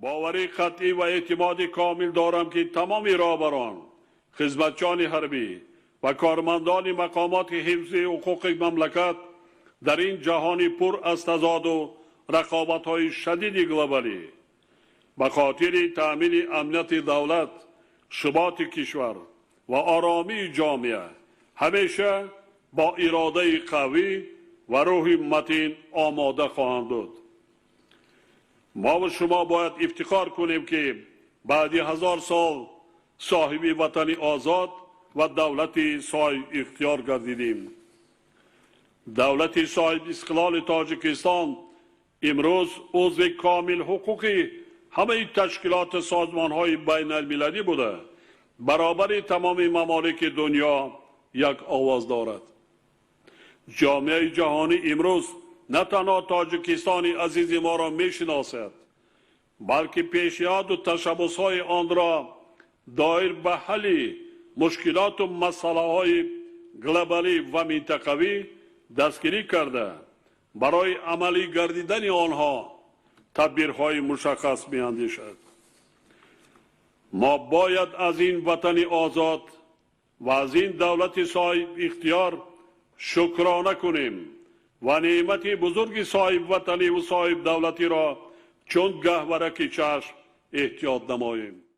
باوری قطعی و اعتماد کامل دارم که تمام رهبران، خدمتچیان حربی و کارمندان مقامات حفظ حقوق مملکت در این جهان پر از تضاد و رقابت‌های شدید گلوبالی به خاطر تأمین امنیت دولت، ثبات کشور و آرامی جامعه همیشه با اراده قوی و روح متین آماده خواهند بود. ما و شما باید افتخار کنیم که بعد 1000 سال صاحب وطن آزاد و دولت صاحب اختیار گردیدیم. دولت صاحب استقلال تاجیکستان امروز узви کامل حقوقی ҳамаи تشکیلات سازمان‌های байналмилалӣ بوده برابر تمام ممالک دنیا یک آواز دارد. جامعه جهانی امروز نه تنها تاجیکستان عزیز ما را میشناسد، بلکه پیشنهاد و تشبس‌های آن را دایر به حل مشکلات و مسائل گلوبالی و منطقوی دستگیری کرده برای عملی گردیدن آنها تدبیرهای مشخص می‌اندیشد. ما باید از این وطن آزاد و از این دولت صاحب اختیار شکرانه کنیم و نعمت بزرگ صاحب وطنی و صاحب دولتی را چون گهورک چشم احتیاط نماییم.